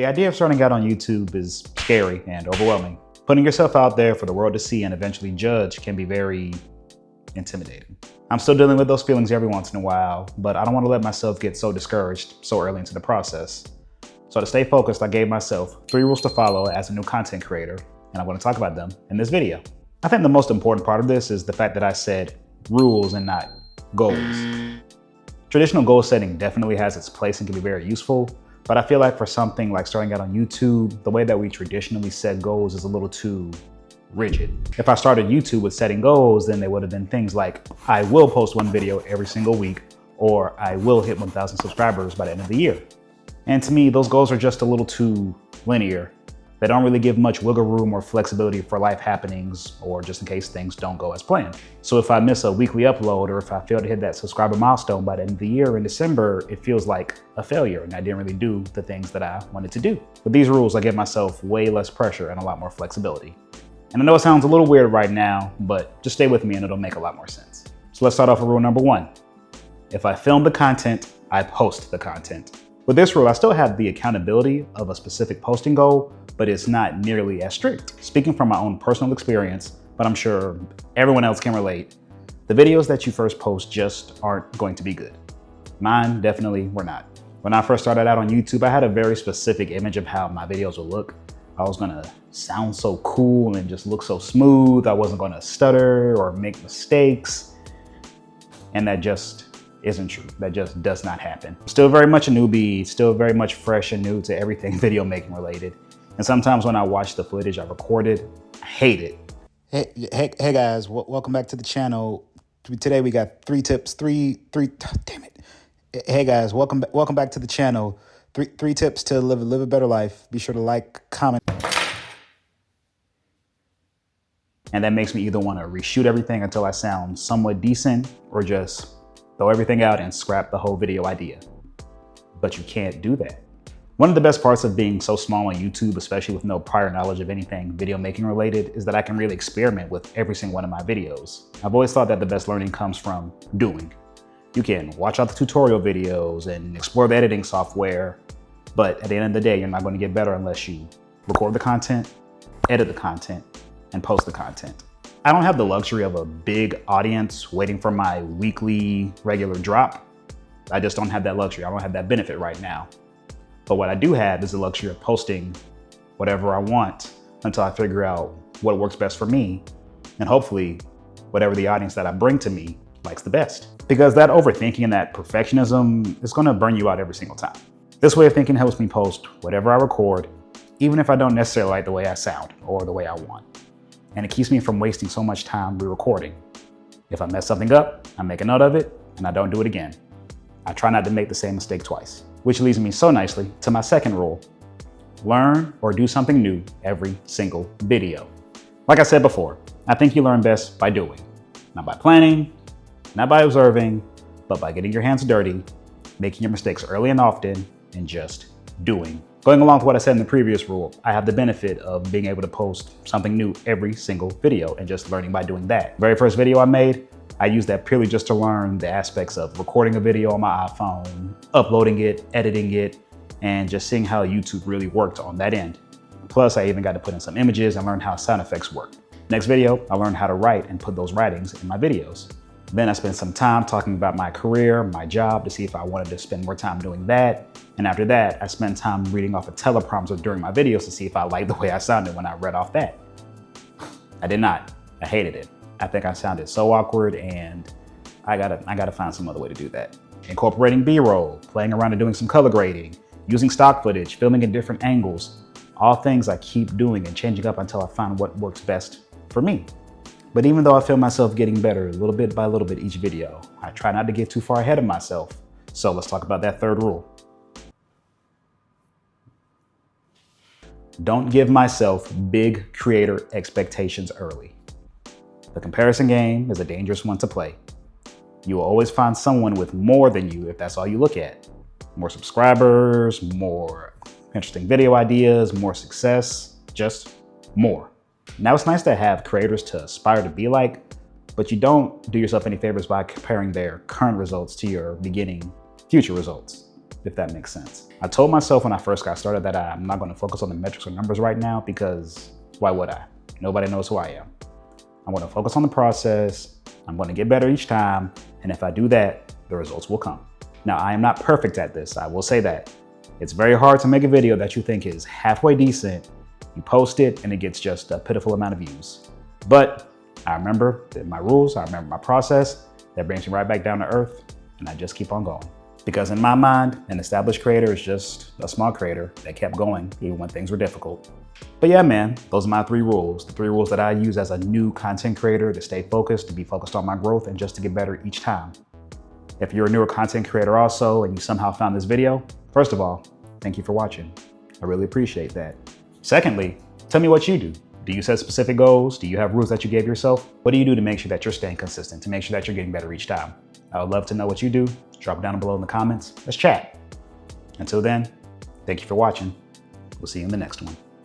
The idea of starting out on YouTube is scary and overwhelming. Putting yourself out there for the world to see and eventually judge can be very intimidating. I'm still dealing with those feelings every once in a while, but I don't want to let myself get so discouraged so early into the process. So to stay focused, I gave myself 3 rules to follow as a new content creator, and I'm going to talk about them in this video. I think the most important part of this is the fact that I said rules and not goals. Traditional goal setting definitely has its place and can be very useful, but I feel like for something like starting out on YouTube, the way that we traditionally set goals is a little too rigid. If I started YouTube with setting goals, then they would have been things like, I will post 1 video every single week, or I will hit 1,000 subscribers by the end of the year. And to me, those goals are just a little too linear. They don't really give much wiggle room or flexibility for life happenings, or just in case things don't go as planned. So if I miss a weekly upload, or if I fail to hit that subscriber milestone by the end of the year in December, it feels like a failure and I didn't really do the things that I wanted to do. With these rules, I give myself way less pressure and a lot more flexibility. And I know it sounds a little weird right now, but just stay with me and it'll make a lot more sense. So let's start off with rule number 1. If I film the content, I post the content. With this rule, I still have the accountability of a specific posting goal, but it's not nearly as strict. Speaking from my own personal experience, but I'm sure everyone else can relate, the videos that you first post just aren't going to be good. Mine definitely were not. When I first started out on YouTube, I had a very specific image of how my videos would look. I was gonna sound so cool and just look so smooth. I wasn't gonna stutter or make mistakes. And that just isn't true. That just does not happen. Still very much a newbie, still very much fresh and new to everything video making related. And sometimes when I watch the footage I recorded, I hate it. Hey guys, welcome back to the channel. Today we got 3 tips, damn it. Hey guys, welcome back to the channel. Three tips to live a better life. Be sure to like, comment. And that makes me either want to reshoot everything until I sound somewhat decent or just throw everything out and scrap the whole video idea. But you can't do that. One of the best parts of being so small on YouTube, especially with no prior knowledge of anything video making related, is that I can really experiment with every single one of my videos. I've always thought that the best learning comes from doing. You can watch out the tutorial videos and explore the editing software, but at the end of the day, you're not going to get better unless you record the content, edit the content, and post the content. I don't have the luxury of a big audience waiting for my weekly regular drop. I just don't have that luxury. I don't have that benefit right now. But what I do have is the luxury of posting whatever I want until I figure out what works best for me, and hopefully whatever the audience that I bring to me likes the best. Because that overthinking and that perfectionism is gonna burn you out every single time. This way of thinking helps me post whatever I record, even if I don't necessarily like the way I sound or the way I want. And it keeps me from wasting so much time re-recording. If I mess something up, I make a note of it and I don't do it again. I try not to make the same mistake twice, which leads me so nicely to my second rule. Learn or do something new every single video. Like I said before, I think you learn best by doing, not by planning, not by observing, but by getting your hands dirty, making your mistakes early and often, and just doing. Going along with what I said in the previous rule, I have the benefit of being able to post something new every single video and just learning by doing that. Very first video I made, I used that purely just to learn the aspects of recording a video on my iPhone, uploading it, editing it, and just seeing how YouTube really worked on that end. Plus, I even got to put in some images and learn how sound effects work. Next video, I learned how to write and put those writings in my videos. Then I spent some time talking about my career, my job, to see if I wanted to spend more time doing that. And after that, I spent time reading off a teleprompter during my videos to see if I liked the way I sounded when I read off that. I did not. I hated it. I think I sounded so awkward, and I gotta find some other way to do that. Incorporating B-roll, playing around and doing some color grading, using stock footage, filming in different angles, all things I keep doing and changing up until I find what works best for me. But even though I feel myself getting better little bit by little bit each video, I try not to get too far ahead of myself. So let's talk about that third rule. Don't give myself big creator expectations early. The comparison game is a dangerous one to play. You will always find someone with more than you if that's all you look at. More subscribers, more interesting video ideas, more success, just more. Now it's nice to have creators to aspire to be like, but you don't do yourself any favors by comparing their current results to your future results. if that makes sense. I told myself when I first got started that I'm not going to focus on the metrics or numbers right now, because why would I? Nobody knows who I am. I'm going to focus on the process. I'm going to get better each time. And if I do that, the results will come. Now, I am not perfect at this. I will say that. It's very hard to make a video that you think is halfway decent. You post it and it gets just a pitiful amount of views. But I remember my rules. I remember my process. That brings me right back down to earth. And I just keep on going. Because in my mind, an established creator is just a small creator that kept going even when things were difficult. But yeah, man, those are my 3 rules. The 3 rules that I use as a new content creator to stay focused, to be focused on my growth, and just to get better each time. If you're a newer content creator also and you somehow found this video, first of all, thank you for watching. I really appreciate that. Secondly, tell me what you do. Do you set specific goals? Do you have rules that you gave yourself? What do you do to make sure that you're staying consistent, to make sure that you're getting better each time? I would love to know what you do. Drop it down below in the comments. Let's chat. Until then, thank you for watching. We'll see you in the next one.